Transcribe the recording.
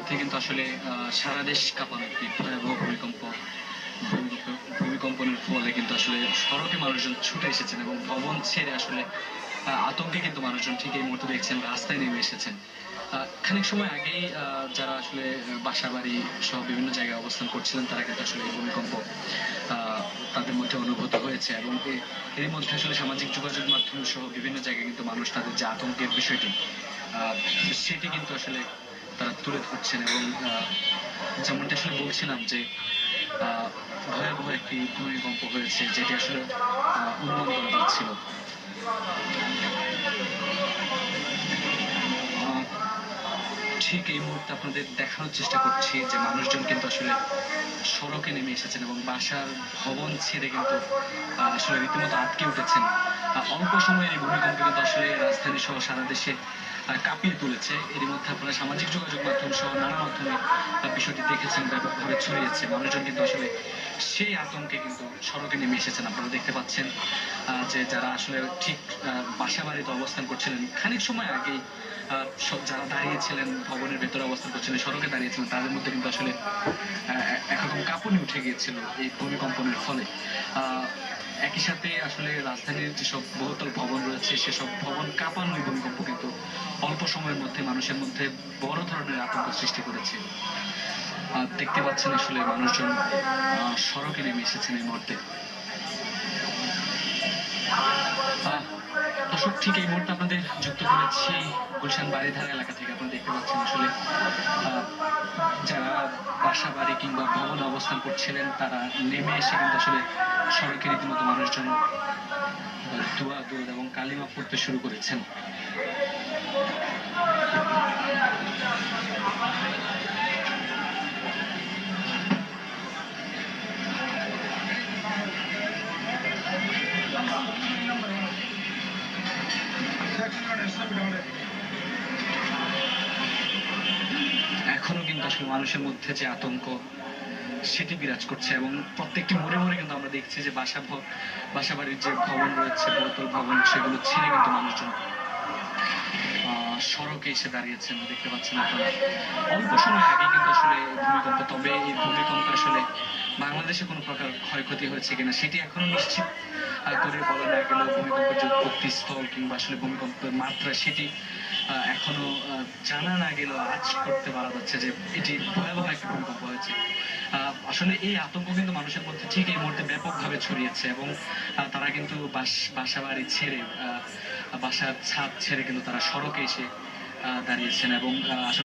মধ্যে কিন্তু আসলে সারা দেশ কাঁপানো একটি ভয়াবহ ভূমিকম্পনের ফলে কিন্তু আসলে সড়কে মানুষজন ছুটে এসেছেন এবং ভবন ছেড়ে আসলে আতঙ্কে কিন্তু মানুষজন ঠিক এই মুহূর্তে দেখছেন রাস্তায় নেমে এসেছেন। খানিক সময় আগেই যারা আসলে বাসাবাড়ি সহ বিভিন্ন জায়গায় অবস্থান করছিলেন তারা কিন্তু আসলে এই ভূমিকম্প তাদের মধ্যে অনুভূত হয়েছে এবং এর মধ্যে আসলে সামাজিক যোগাযোগ মাধ্যম সহ বিভিন্ন জায়গায় কিন্তু মানুষ তাদের যে আতঙ্কের বিষয়টি সেটি কিন্তু আসলে তারা তুলে ধরছেন এবং যেমনটা আসলে বলছিলাম যে ভয়াবহ একটি ভূমিকম্প হয়েছে যেটি আসলে অনুমান করা যাচ্ছিল। ঠিক এই মুহূর্তে আপনাদের দেখানোর চেষ্টা করছি যে মানুষজন কিন্তু আসলে সড়কে নেমে এসেছেন এবং বাসার ভবন ছেড়ে কিন্তু আসলে রীতিমতো আটকে উঠেছেন। অল্প সময়ের এই ভূমিকম্প কিন্তু আসলে রাজধানী সহ সারা দেশে কাঁপিয়ে তুলেছে। এর মধ্যে আপনারা সামাজিক যোগাযোগ মাধ্যম সহ নানা মাধ্যমে বিষয়টি দেখেছেন, ব্যাপকভাবে ছড়িয়েছে। মানুষজন কিন্তু আসলে সেই আতঙ্কে কিন্তু সড়কে নেমে এসেছেন। আপনারা দেখতে পাচ্ছেন যে যারা আসলে ঠিক বাসা বাড়িতে অবস্থান করছিলেন খানিক সময় আগেই যারা দাঁড়িয়েছিলেন ভবনের ভেতরে অবস্থান করছিলেন, সড়কে দাঁড়িয়েছিলেন, তাদের মধ্যে কিন্তু আসলে একরকম কাঁপুনি উঠে গিয়েছিল এই ভূমিকম্পনের ফলে। একই সাথে আসলে রাজধানীর যেসব বহুতল ভবন রয়েছে সেসব ভবন কাঁপানো এই ভূমিকম্প কিন্তু অল্প সময়ের মধ্যে মানুষের মধ্যে বড় ধরনের আতঙ্ক সৃষ্টি করেছে। দেখতে পাচ্ছেন আসলে মানুষজন সড়কে নেমে এসেছেন এই মুহূর্তে। দর্শক, ঠিক এই মুহূর্তে আপনাদের যুক্ত করেছি গুলশান বাড়িধারা এলাকা থেকে। আপনারা দেখতে পাচ্ছেন আসলে যারা বাসা বাড়ি কিংবা ভবনে অবস্থান করছিলেন তারা নেমে এসে কিন্তু আসলে সড়কে রীতিমতো মানুষজন দোয়া দোয়া এবং কালিমা পড়তে শুরু করেছেন। এখনো কিন্তু আসলে মানুষের মধ্যে যে আতঙ্ক সেটি বিরাজ করছে এবং প্রত্যেকটি মোড়ে মোড়ে কিন্তু আমরা দেখছি যে বাসা বাড়ির যে ভবন রয়েছে, বহুতল ভবন, সেগুলো ছেড়ে কিন্তু মানুষজন সড়কে এসে দাঁড়িয়েছেন। দেখতে পাচ্ছেন আপনারা অল্প সময় আগে কিন্তু আসলে ভূমিকম্প, তবে এই ভূমিকম্প আসলে বাংলাদেশে কোনো প্রকার ক্ষয়ক্ষতি হয়েছে কিনা সেটি এখনো নিশ্চিত করে বলা না গেলেও ভূমিকম্পের যে উৎপত্তি স্থল কিংবা আসলে ভূমিকম্পের মাত্রা সেটি এখনো জানা না গেলেও আজ করতে পারা যাচ্ছে যে এটি ভয়াবহ একটা ভূমিকম্প হয়েছে। আসলে এই আতঙ্ক কিন্তু মানুষের মধ্যে ঠিক এই মুহূর্তে ব্যাপকভাবে ছড়িয়েছে এবং তারা কিন্তু বাসা বাড়ি ছেড়ে বাসার ছাদ ছেড়ে কিন্তু তারা সড়কে এসে দাঁড়িয়েছেন এবং